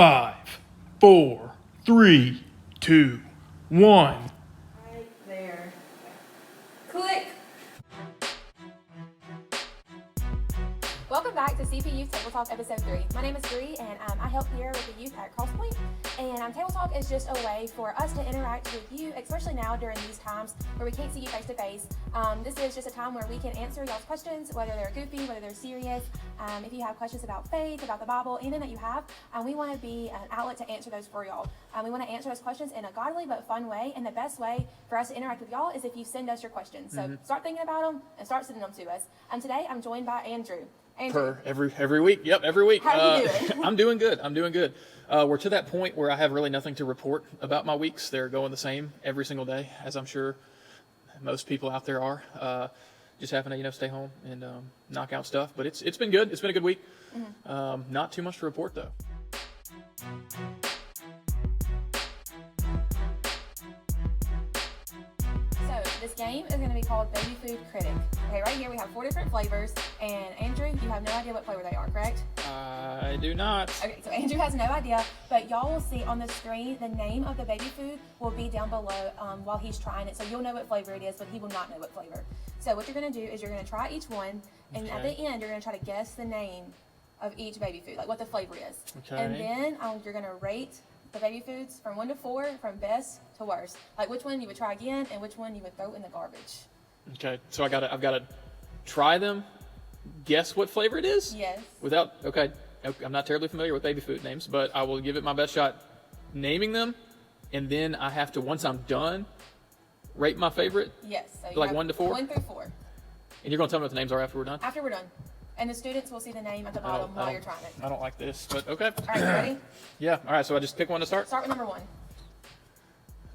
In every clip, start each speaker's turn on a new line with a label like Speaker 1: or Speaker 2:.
Speaker 1: 5, 4, 3, 2, 1.
Speaker 2: Right there. Click. Welcome back to CPU TableTalk episode 3. My name is Bree and I help here with the youth at Crosspoint. And TableTalk is just a way for us to interact with you, especially now during these times where we can't see you face to face. This is just a time where we can answer y'all's questions, whether they're goofy, whether they're serious. If you have questions about faith, about the Bible, anything that you have, we want to be an outlet to answer those for y'all. We want to answer those questions in a godly but fun way. And the best way for us to interact with y'all is if you send us your questions. So start thinking about them and start sending them to us. Today I'm joined by Andrew.
Speaker 1: Per every week. Yep, every week.
Speaker 2: How are you doing?
Speaker 1: I'm doing good. We're to that point where I have really nothing to report about my weeks. They're going the same every single day, as I'm sure most people out there are. Just having to, stay home and knock out stuff. But it's been good. It's been a good week. Not too much to report though.
Speaker 2: So this game is going to be called Baby Food Critic. Okay, right here we have 4 different flavors, and Andrew, you have no idea what flavor they are, correct?
Speaker 1: I do not.
Speaker 2: Okay, so Andrew has no idea, but y'all will see on the screen the name of the baby food will be down below while he's trying it, so you'll know what flavor it is, but he will not know what flavor. So what you're going to do is you're going to try each one, and at the end you're going to try to guess the name of each baby food, like what the flavor is.
Speaker 1: Okay.
Speaker 2: And then you're going to rate the baby foods from 1 to 4, from best to worst. Like which one you would try again and which one you would throw in the garbage.
Speaker 1: Okay, so I've got to try them, guess what flavor it is?
Speaker 2: Yes.
Speaker 1: Okay, I'm not terribly familiar with baby food names, but I will give it my best shot naming them, and then I have to, once I'm done, rate my favorite?
Speaker 2: Yes. So you
Speaker 1: like
Speaker 2: have
Speaker 1: 1 to 4?
Speaker 2: 1 through 4.
Speaker 1: And you're going to tell me what the names are after we're done?
Speaker 2: After we're done. And the students will see the name at the bottom while you're trying it.
Speaker 1: I don't like this, but okay.
Speaker 2: All right, you ready?
Speaker 1: Yeah, all right, so I just pick one to start?
Speaker 2: Start with number 1.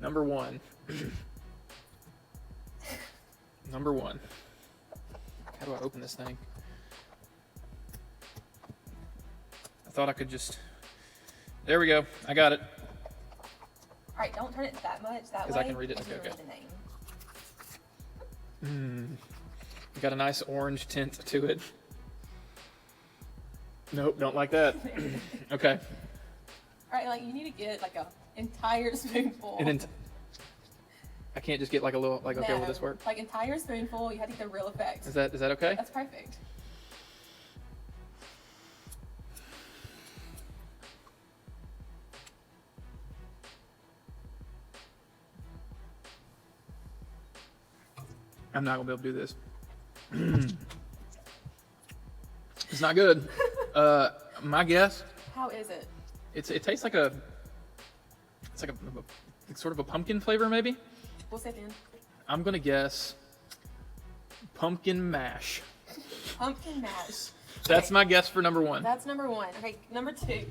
Speaker 1: Number 1. Number 1. How do I open this thing? I thought I could just... There we go. I got it.
Speaker 2: All right, don't turn it that much that way.
Speaker 1: Because I can read it.
Speaker 2: because you
Speaker 1: Okay.
Speaker 2: read the name.
Speaker 1: Got a nice orange tint to it. Nope, don't like that. Okay.
Speaker 2: All right, like you need to get like a entire spoonful.
Speaker 1: I can't just get like a little, like, okay,
Speaker 2: No,
Speaker 1: will this work?
Speaker 2: Like entire spoonful, you have to get the real effect.
Speaker 1: Is that okay?
Speaker 2: That's perfect.
Speaker 1: I'm not gonna be able to do this. It's not good. My guess,
Speaker 2: How is it?
Speaker 1: it tastes like it's like sort of a pumpkin flavor maybe.
Speaker 2: We'll sit in.
Speaker 1: I'm gonna guess pumpkin mash.
Speaker 2: Pumpkin mash.
Speaker 1: That's
Speaker 2: Okay.
Speaker 1: my guess for number 1.
Speaker 2: That's number 1. Okay, number 2.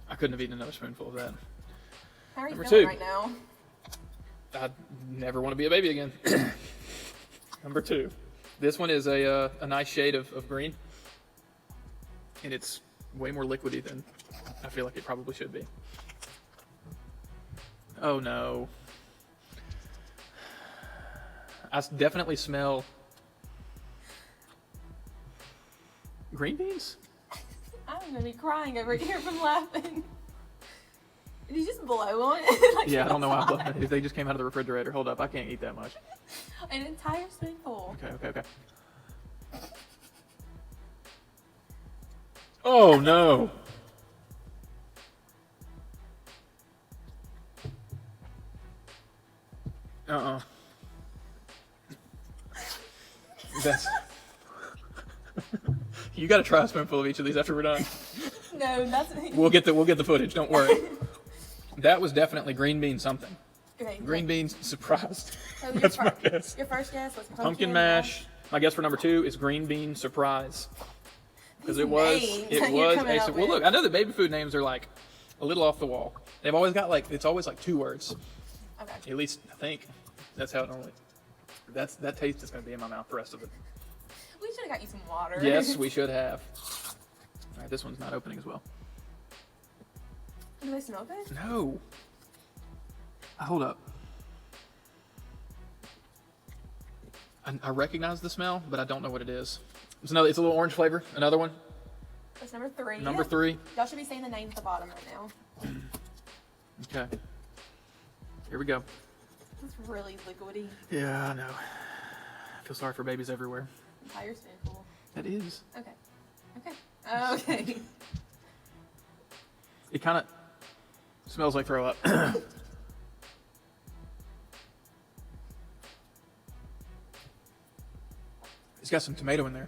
Speaker 1: I couldn't have eaten another spoonful of that.
Speaker 2: How are you
Speaker 1: Number
Speaker 2: feeling
Speaker 1: 2.
Speaker 2: right now?
Speaker 1: I never want to be a baby again. Number 2. This one is a nice shade of green, and it's way more liquidy than I feel like it probably should be. Oh no. I definitely smell green beans?
Speaker 2: I'm gonna be crying over here from laughing. Did you just blow on it? Like
Speaker 1: Yeah, I don't know why I'm blowing it. If they just came out of the refrigerator. Hold up, I can't eat that much.
Speaker 2: An entire spoonful.
Speaker 1: Okay. Oh no. That's. You got to try a spoonful of each of these after we're done.
Speaker 2: No, that's
Speaker 1: We'll get the footage. Don't worry. That was definitely green bean something.
Speaker 2: okay.
Speaker 1: Green beans surprised.
Speaker 2: So
Speaker 1: That's my guess.
Speaker 2: Your first guess was
Speaker 1: Pumpkin mash. My guess for number 2 is green bean surprise. Because it was
Speaker 2: that you're coming up
Speaker 1: well,
Speaker 2: with.
Speaker 1: look, I know that baby food names are like a little off the wall. They've always got it's always like 2 words.
Speaker 2: Okay.
Speaker 1: At least I think that's how it normally. That taste is going to be in my mouth the rest of it.
Speaker 2: We should have got you some water.
Speaker 1: Yes, we should have. All right, this one's not opening as well.
Speaker 2: Do they smell good?
Speaker 1: No. Hold up. I recognize the smell, but I don't know what it is. It's a little orange flavor. Another one.
Speaker 2: That's number 3.
Speaker 1: Number 3.
Speaker 2: Y'all should be saying the name at the bottom right now.
Speaker 1: Okay. Here we go.
Speaker 2: It's really liquidy.
Speaker 1: Yeah, I know. I feel sorry for babies everywhere.
Speaker 2: Entire spoonful.
Speaker 1: That is.
Speaker 2: Okay. Okay. Okay.
Speaker 1: It kind of smells like throw up. It's got some tomato in there.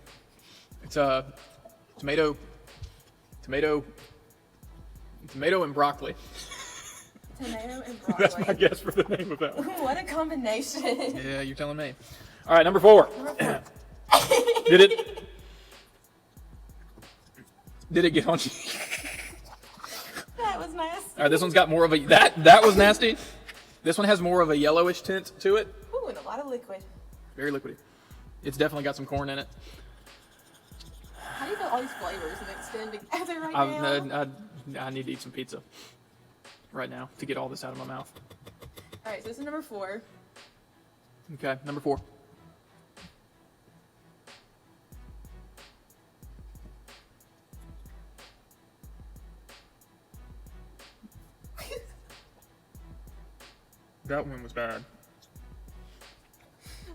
Speaker 1: It's tomato and broccoli.
Speaker 2: Tomato and broccoli.
Speaker 1: That's my guess for the name of that one.
Speaker 2: What a combination.
Speaker 1: Yeah, you're telling me. All right, number 4.
Speaker 2: Number 4.
Speaker 1: Did it get on you?
Speaker 2: That was nasty.
Speaker 1: All right, this one's got more of a that was nasty. This one has more of a yellowish tint to it.
Speaker 2: Ooh, and a lot of liquid.
Speaker 1: Very liquidy. It's definitely got some corn in it.
Speaker 2: How do you feel all these flavors mixed in together right now?
Speaker 1: I need to eat some pizza right now to get all this out of my mouth.
Speaker 2: All right, so this is number 4.
Speaker 1: Okay, number 4. That one was bad.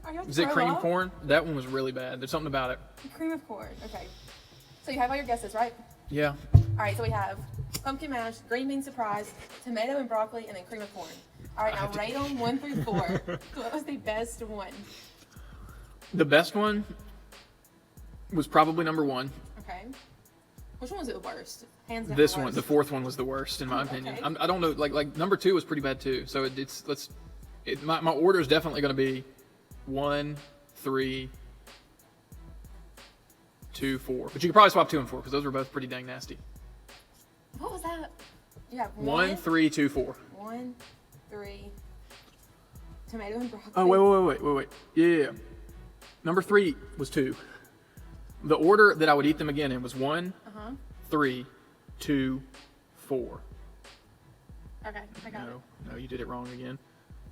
Speaker 2: Are you about to
Speaker 1: Is it
Speaker 2: throw
Speaker 1: cream
Speaker 2: up?
Speaker 1: corn? That one was really bad. There's something about it.
Speaker 2: Cream of corn. Okay. So you have all your guesses, right?
Speaker 1: Yeah.
Speaker 2: All right, so we have pumpkin mash, green bean surprise, tomato and broccoli, and then cream of corn. All right, now rate them 1 through 4. So what was the best one?
Speaker 1: The best one was probably number 1.
Speaker 2: Okay. Which one was the worst? Hands down.
Speaker 1: This
Speaker 2: the
Speaker 1: one,
Speaker 2: worst.
Speaker 1: the 4th one, was the worst in my opinion.
Speaker 2: Okay.
Speaker 1: I don't know, like number 2 was pretty bad too. So my order is definitely going to be 1, 3, 2, 4. But you could probably swap 2 and 4 because those were both pretty dang nasty.
Speaker 2: What was that? You have
Speaker 1: 1, 3, 2, 4.
Speaker 2: 1, 3. Tomato and broccoli.
Speaker 1: Oh wait. Yeah. Number 3 was 2. The order that I would eat them again in was 1, 3, 2, 4.
Speaker 2: Okay, I got it.
Speaker 1: No, you did it wrong again.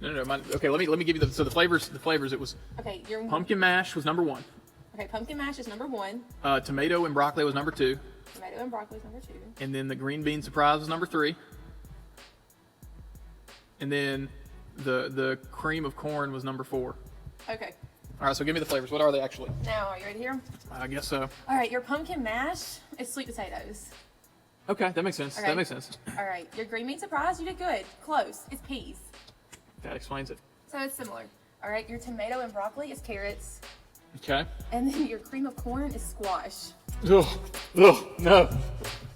Speaker 1: No. Okay, let me give you the flavors. The flavors. It was
Speaker 2: Okay, your
Speaker 1: pumpkin mash was number 1.
Speaker 2: Okay, pumpkin mash is number 1.
Speaker 1: Tomato and broccoli was number 2.
Speaker 2: Tomato and broccoli is number 2.
Speaker 1: And then the green bean surprise was number 3. And then the cream of corn was number 4.
Speaker 2: Okay.
Speaker 1: All right, so give me the flavors. What are they actually?
Speaker 2: Now, are you ready to hear 'em?
Speaker 1: I guess so.
Speaker 2: All right, your pumpkin mash is sweet potatoes.
Speaker 1: Okay, that makes sense.
Speaker 2: Okay.
Speaker 1: That makes sense.
Speaker 2: All right, your green bean surprise, you did good. Close. It's peas.
Speaker 1: That explains it.
Speaker 2: So it's similar. All right, your tomato and broccoli is carrots.
Speaker 1: Okay.
Speaker 2: And then your cream of corn is squash.
Speaker 1: Ugh, no,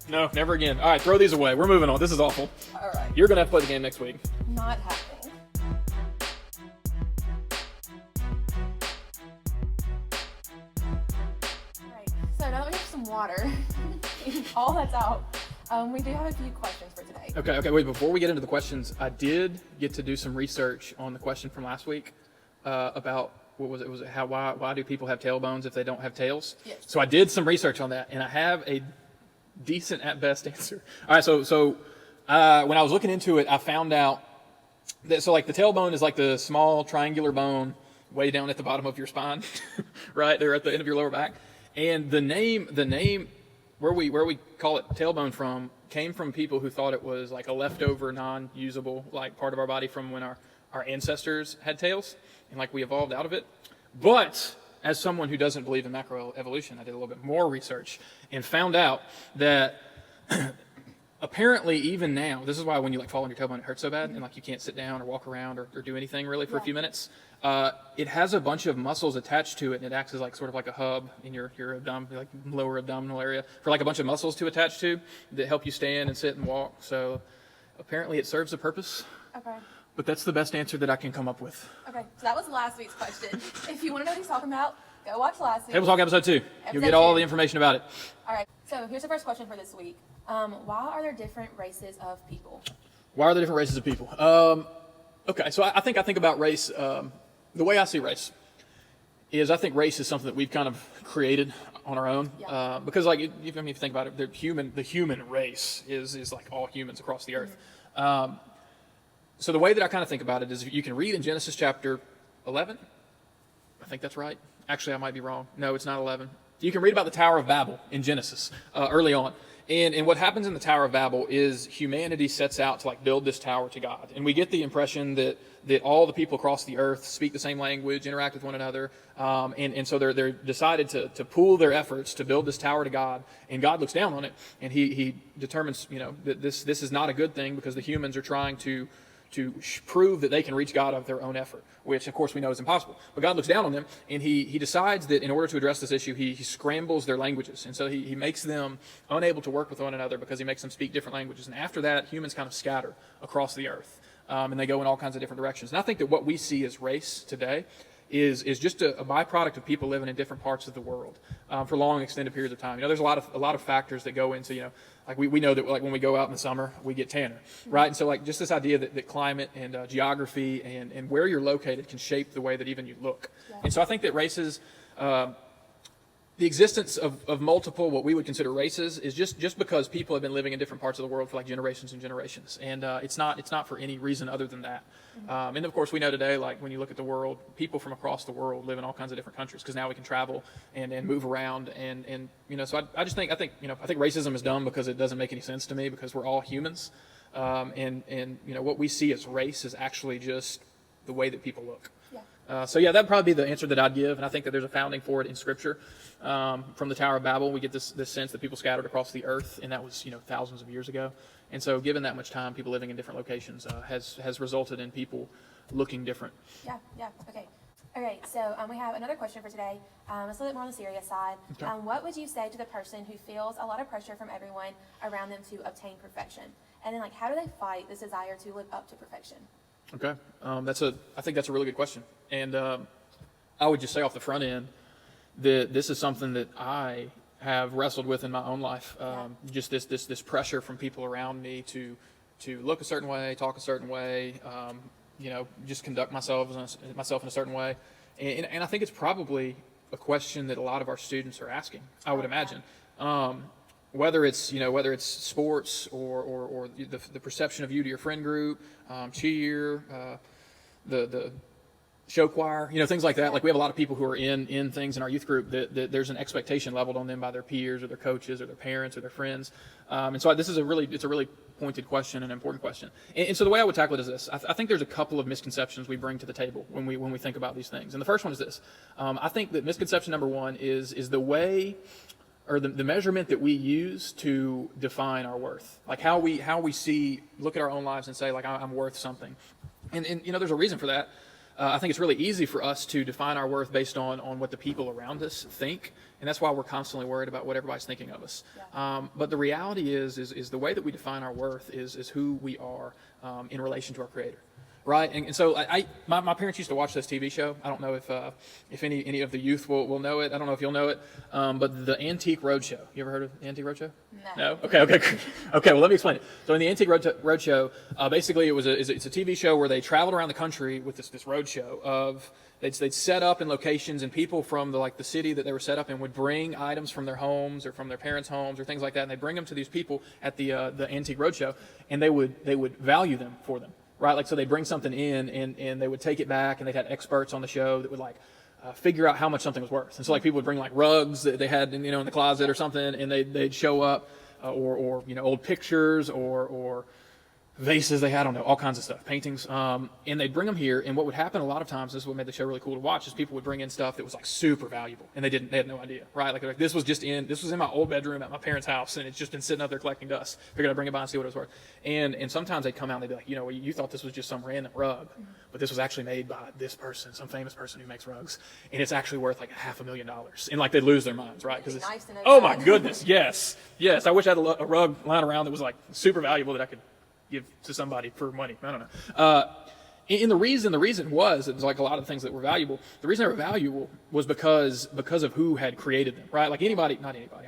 Speaker 1: never again. All right, throw these away. We're moving on. This is awful.
Speaker 2: All right.
Speaker 1: You're gonna have to play the game next week.
Speaker 2: Not happening. All right, so now that we have some water, all that's out, we do have a few questions for today.
Speaker 1: Okay, wait, before we get into the questions, I did get to do some research on the question from last week about, what was it? Was it why do people have tailbones if they don't have tails?
Speaker 2: Yes.
Speaker 1: So I did some research on that, and I have a decent at best answer. All right, so when I was looking into it, I found out that, like the tailbone is like the small triangular bone way down at the bottom of your spine, right there at the end of your lower back. And the name where we call it tailbone from came from people who thought it was like a leftover non-usable like part of our body from when our ancestors had tails, and like we evolved out of it. But as someone who doesn't believe in macroevolution, I did a little bit more research and found out that apparently even now, this is why when you like fall on your tailbone, it hurts so bad, and like you can't sit down or walk around or do anything really for a few minutes. It has a bunch of muscles attached to it, and it acts as like sort of like a hub in your abdomen, like lower abdominal area, for like a bunch of muscles to attach to that help you stand and sit and walk. So apparently it serves a purpose.
Speaker 2: Okay.
Speaker 1: But that's the best answer that I can come up with.
Speaker 2: Okay, so that was last week's question. If you want to know what he's talking about, go watch last week.
Speaker 1: TableTalk episode 2. You'll
Speaker 2: Episode
Speaker 1: get all
Speaker 2: 2.
Speaker 1: the information about it.
Speaker 2: All right, so here's the first question for this week. Why are there different races of people?
Speaker 1: Why are there different races of people? Okay, so I think about race. The way I see race is I think race is something that we've kind of created on our own.
Speaker 2: Yeah.
Speaker 1: Because like if you think about it, the human race is like all humans across the earth.
Speaker 2: Mm-hmm.
Speaker 1: So the way that I kind of think about it is you can read in Genesis chapter 11. I think that's right. Actually, I might be wrong. No, it's not 11. You can read about the Tower of Babel in Genesis early on. And what happens in the Tower of Babel is humanity sets out to like build this tower to God. And we get the impression that all the people across the earth speak the same language, interact with one another. And so they're decided to pool their efforts to build this tower to God. And God looks down on it, and he determines, that this is not a good thing because the humans are trying to prove that they can reach God of their own effort, which of course we know is impossible. But God looks down on them, and he decides that in order to address this issue, he scrambles their languages. And so he makes them unable to work with one another because he makes them speak different languages. And after that, humans kind of scatter across the earth, and they go in all kinds of different directions. And I think that what we see as race today is just a byproduct of people living in different parts of the world for long, extended periods of time. There's a lot of factors that go into, like we know that like when we go out in the summer, we get tanner, right? And so like just this idea that climate and geography and where you're located can shape the way that even you look. Yeah. And so I think that races, the existence of multiple what we would consider races is just because people have been living in different parts of the world for like generations and generations, and it's not for any reason other than that. And of course we know today, like when you look at the world, people from across the world live in all kinds of different countries because now we can travel and move around and so I think racism is dumb because it doesn't make any sense to me because we're all humans, and what we see as race is actually just the way that people look. So that'd probably be the answer that I'd give, and I think that there's a founding for it in Scripture. From the Tower of Babel, we get this sense that people scattered across the earth, and that was thousands of years ago. And so, given that much time, people living in different locations has resulted in people looking different.
Speaker 2: Yeah. Okay. All right. So we have another question for today. It's a little bit more on the serious side. Okay. What would you say to the person who feels a lot of pressure from everyone around them to obtain perfection? And then, how do they fight this desire to live up to perfection?
Speaker 1: Okay, I think that's a really good question, and I would just say off the front end that this is something that I have wrestled with in my own life. Just this pressure from people around me to look a certain way, talk a certain way, just conduct myself in a certain way, and I think it's probably a question that a lot of our students are asking. I would imagine. Whether it's sports or the perception of you to your friend group, cheer, the show choir, things like that. Like we have a lot of people who are in things in our youth group that there's an expectation leveled on them by their peers or their coaches or their parents or their friends. And so this is a really pointed question, an important question. And so the way I would tackle it is this: I think there's a couple of misconceptions we bring to the table when we think about these things. And the first one is this: I think that misconception number one is the way, or the measurement that we use to define our worth, like how we look at our own lives and say like I'm worth something, and there's a reason for that. I think it's really easy for us to define our worth based on what the people around us think, and that's why we're constantly worried about what everybody's thinking of us. Yeah. But the reality is the way that we define our worth is who we are in relation to our Creator. Right, and so my parents used to watch this TV show. I don't know if any of the youth will know it. I don't know if you'll know it, but the Antique Roadshow. You ever heard of the Antique Roadshow? No. Okay. Well, let me explain it. So in the Antique Roadshow, basically it's a TV show where they traveled around the country with this roadshow of they'd set up in locations, and people from the city that they were set up in would bring items from their homes or from their parents' homes or things like that, and they bring them to these people at the Antique Roadshow, and they would value them for them. Right, like so they'd bring something in and they would take it back, and they'd have experts on the show that would figure out how much something was worth. And so people would bring rugs that they had in the closet or something, and they'd show up or old pictures or vases they had, I don't know, all kinds of stuff, paintings, and they'd bring them here. And what would happen a lot of times, this is what made the show really cool to watch, is people would bring in stuff that was super valuable, and they had no idea, right? Like this was in my old bedroom at my parents' house, and it's just been sitting out there collecting dust. Figured I'd bring it by and see what it was worth. And sometimes they'd come out and they'd be like, you thought this was just some random rug, but this was actually made by this person, some famous person who makes rugs, and it's actually worth like $500,000. And they'd lose their minds, right? Because
Speaker 2: nice to know
Speaker 1: oh my goodness, yes. I wish I had a rug lying around that was super valuable that I could give to somebody for money. I don't know. And the reason was, it was like a lot of the things that were valuable. The reason they were valuable was because of who had created them, right? Like not anybody,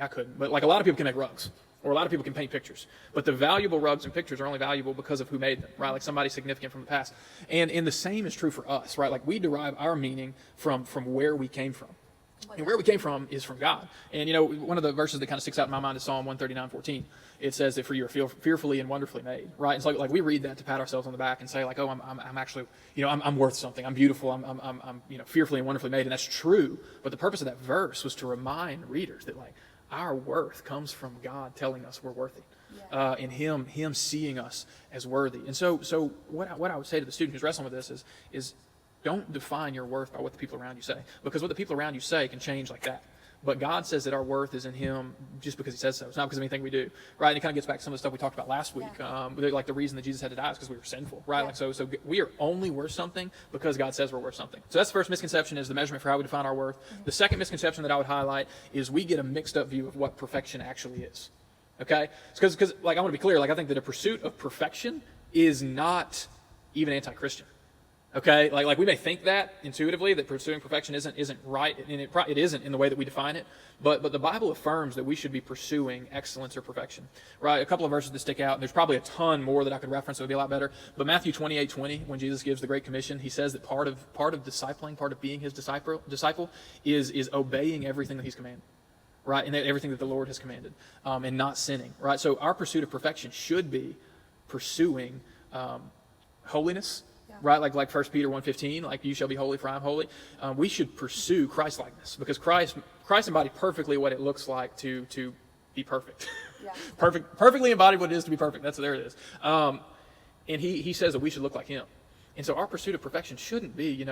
Speaker 1: I couldn't, but a lot of people can make rugs, or a lot of people can paint pictures. But the valuable rugs and pictures are only valuable because of who made them, right? Like somebody significant from the past. And the same is true for us, right? Like we derive our meaning from where we came from. And where we came from is from God. And, one of the verses that kind of sticks out in my mind is Psalm 139:14. It says that for you are fearfully and wonderfully made, right? And so like we read that to pat ourselves on the back and say like, oh, I'm actually, I'm worth something. I'm beautiful. I'm fearfully and wonderfully made. And that's true. But the purpose of that verse was to remind readers that like our worth comes from God telling us we're worthy. And him seeing us as worthy. And so what I would say to the student who's wrestling with this is don't define your worth by what the people around you say, because what the people around you say can change like that. But God says that our worth is in him just because he says so. It's not because of anything we do, right? And it kind of gets back to some of the stuff we talked about last week. Like the reason that Jesus had to die is because we were sinful, right? Like so we are only worth something because God says we're worth something. So that's the first misconception, is the measurement for how we define our worth. The second misconception that I would highlight is we get a mixed up view of what perfection actually is. Okay? Because like I want to be clear, like I think that a pursuit of perfection is not even anti-Christian. Okay, like we may think that intuitively, that pursuing perfection isn't right, and it isn't in the way that we define it. But the Bible affirms that we should be pursuing excellence or perfection. Right? A couple of verses that stick out. There's probably a ton more that I could reference that would be a lot better. But Matthew 28:20, when Jesus gives the Great Commission, he says that part of discipling, part of being his disciple is obeying everything that he's commanded. Right, and everything that the Lord has commanded, and not sinning. Right, so our pursuit of perfection should be pursuing holiness. Right, like 1 Peter 1:15, like you shall be holy for I am holy. We should pursue Christ-likeness, because Christ embodied perfectly what it looks like to be perfect. Yeah. Perfectly embodied what it is to be perfect. There it is. And he says that we should look like him. And so our pursuit of perfection shouldn't be,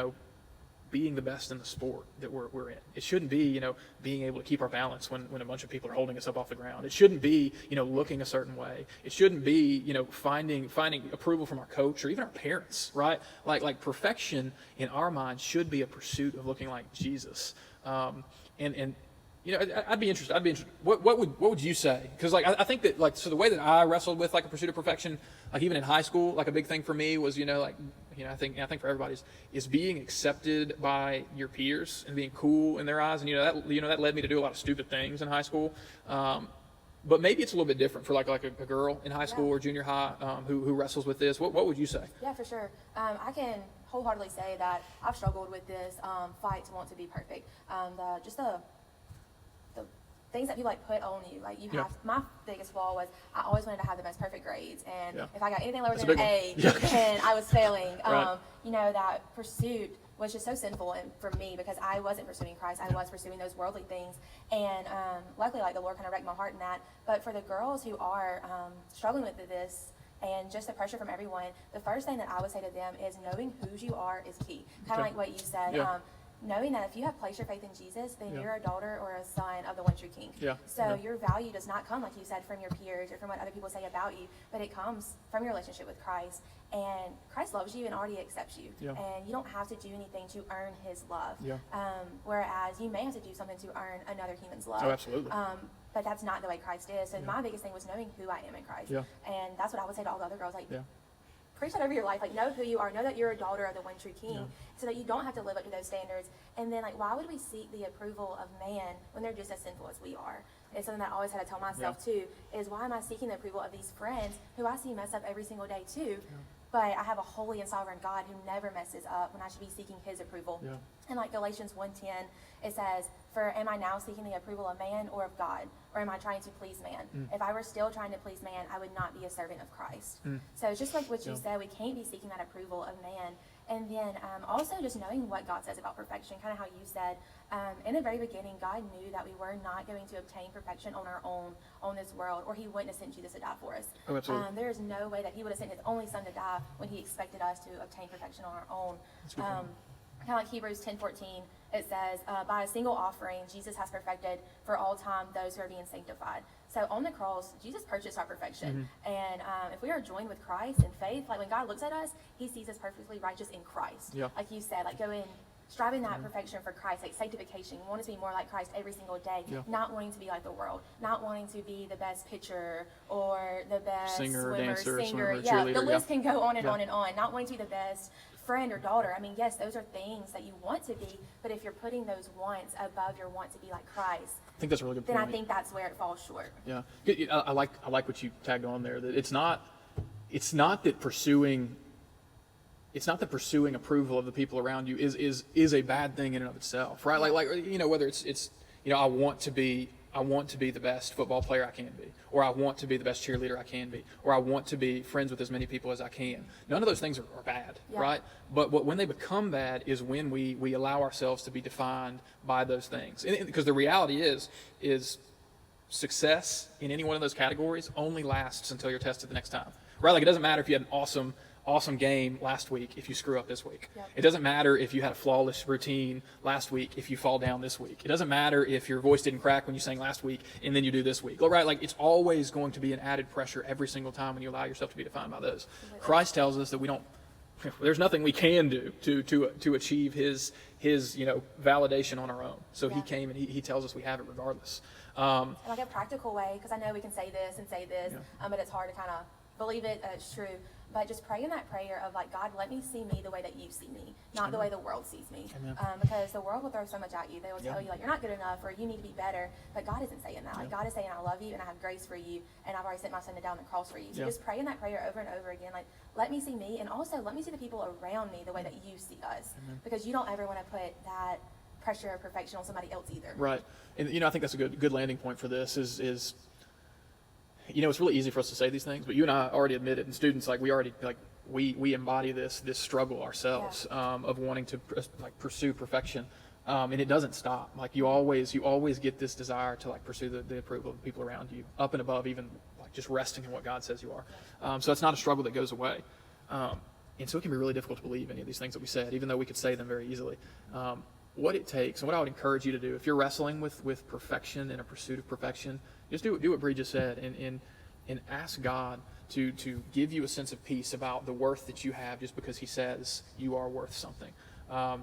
Speaker 1: being the best in the sport that we're in. It shouldn't be, being able to keep our balance when a bunch of people are holding us up off the ground. It shouldn't be, looking a certain way. It shouldn't be, finding approval from our coach or even our parents, right? Like perfection in our minds should be a pursuit of looking like Jesus. I'd be interested. What would you say? Because I think that so the way that I wrestled with like a pursuit of perfection, like even in high school, like a big thing for me was I think for everybody is being accepted by your peers and being cool in their eyes, and that led me to do a lot of stupid things in high school. But maybe it's a little bit different for like a girl in high school or junior high who wrestles with this. What would you say? Yeah,
Speaker 2: for sure. I can wholeheartedly say that I've struggled with this fight to want to be perfect. The things that people put on you, my biggest flaw was I always wanted to have the most perfect grades, and if I got anything lower than an A, then I was failing. Right. That pursuit was just so sinful for me, because I wasn't pursuing Christ. I was pursuing those worldly things, and luckily the Lord kind of wrecked my heart in that. But for the girls who are struggling with this and just the pressure from everyone, the first thing that I would say to them is knowing whose you are is key. Kind of like what you said. Yeah. Knowing that if you have placed your faith in Jesus, then you're a daughter or a son of the one true King. Your value does not come, like you said, from your peers or from what other people say about you, but it comes from your relationship with Christ. And Christ loves you and already accepts you. And you don't have to do anything to earn his love. Whereas you may have to do something to earn another human's love.
Speaker 1: Oh, absolutely.
Speaker 2: But that's not the way Christ is. So my biggest thing was knowing who I am in Christ. And that's what I would say to all the other girls. Preach that over your life. Know who you are. Know that you're a daughter of the one true King, so that you don't have to live up to those standards. And then, why would we seek the approval of man when they're just as sinful as we are? It's something that I always had to tell myself too. Is why am I seeking the approval of these friends who I see mess up every single day too? But I have a holy and sovereign God who never messes up, when I should be seeking his approval. And Galatians 1:10, it says, "For am I now seeking the approval of man or of God? Or am I trying to please man? If I were still trying to please man, I would not be a servant of Christ." So it's just like what you said, we can't be seeking that approval of man. And then also just knowing what God says about perfection, kind of how you said. In the very beginning, God knew that we were not going to obtain perfection on our own on this world, or he wouldn't have sent Jesus to die for us.
Speaker 1: Oh, absolutely.
Speaker 2: There is no way that he would have sent his only son to die when he expected us to obtain perfection on our own. Kind of like Hebrews 10:14, it says, by a single offering, Jesus has perfected for all time those who are being sanctified. So on the cross, Jesus purchased our perfection. And if we are joined with Christ in faith, when God looks at us, he sees us perfectly righteous in Christ. Like you said, striving that perfection for Christ, sanctification. We want to be more like Christ every single day, not wanting to be like the world, not wanting to be the best pitcher or the best swimmer,
Speaker 1: dancer,
Speaker 2: singer. The list can go on and on and on. Not wanting to be the best friend or daughter. Yes, those are things that you want to be, but if you're putting those wants above your want to be like Christ,
Speaker 1: I think that's a really good point.
Speaker 2: Then I think that's where it falls short.
Speaker 1: Yeah, I like what you tagged on there. That it's not that pursuing it's not that pursuing approval of the people around you is a bad thing in and of itself, right? Like whether it's I want to be the best football player I can be, or I want to be the best cheerleader I can be, or I want to be friends with as many people as I can. None of those things are bad, right? But when they become bad is when we allow ourselves to be defined by those things. Because the reality is success in any one of those categories only lasts until you're tested the next time, right? Like it doesn't matter if you had an awesome game last week if you screw up this week. It doesn't matter if you had a flawless routine last week if you fall down this week. It doesn't matter if your voice didn't crack when you sang last week and then you do this week, right? Like it's always going to be an added pressure every single time when you allow yourself to be defined by those. Christ tells us that there's nothing we can do to achieve his validation on our own. So he came and he tells us we have it regardless.
Speaker 2: And like a practical way, because I know we can say this, but it's hard to kind of believe it that it's true. But just pray in that prayer of like, God, let me see me the way that you see me, not the way the world sees me. Because the world will throw so much at you. They will tell you like, you're not good enough or you need to be better. But God isn't saying that. Like God is saying, I love you and I have grace for you and I've already sent my son to down the cross for you. So just pray in that prayer over and over again. Like, let me see me, and also let me see the people around me the way that you see us. Because you don't ever want to put that pressure of perfection on somebody else either. Right.
Speaker 1: And I think that's a good landing point for this is it's really easy for us to say these things, but you and I already admit it, and students, like we embody this struggle ourselves of wanting to pursue perfection, and it doesn't stop. Like you always get this desire to like pursue the approval of the people around you, up and above even like just resting in what God says you are. So it's not a struggle that goes away, and so it can be really difficult to believe any of these things that we said, even though we could say them very easily. What it takes, and what I would encourage you to do, if you're wrestling with perfection and a pursuit of perfection, just do what Bree just said, and ask God to give you a sense of peace about the worth that you have just because he says you are worth something.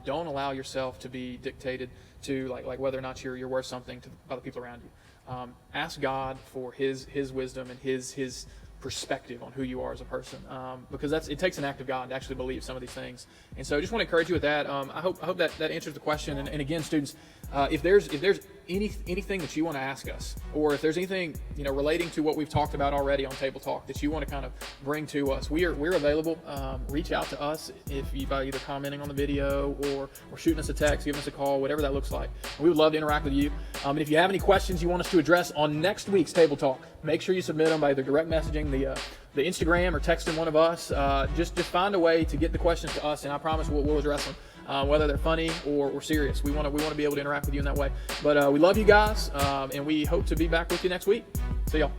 Speaker 1: Don't allow yourself to be dictated to like whether or not you're worth something by the people around you. Ask God for his wisdom and his perspective on who you are as a person, because it takes an act of God to actually believe some of these things. And so I just want to encourage you with that. I hope that answers the question. And again, students, if there's anything that you want to ask us, or if there's anything relating to what we've talked about already on Table Talk that you want to kind of bring to us, we're available. Reach out to us by either commenting on the video or shooting us a text, giving us a call, whatever that looks like. We would love to interact with you. And if you have any questions you want us to address on next week's Table Talk, make sure you submit them by either direct messaging the Instagram or texting one of us. Just find a way to get the questions to us, and I promise we'll address them, whether they're funny or serious. We want to be able to interact with you in that way. But we love you guys, and we hope to be back with you next week. See y'all.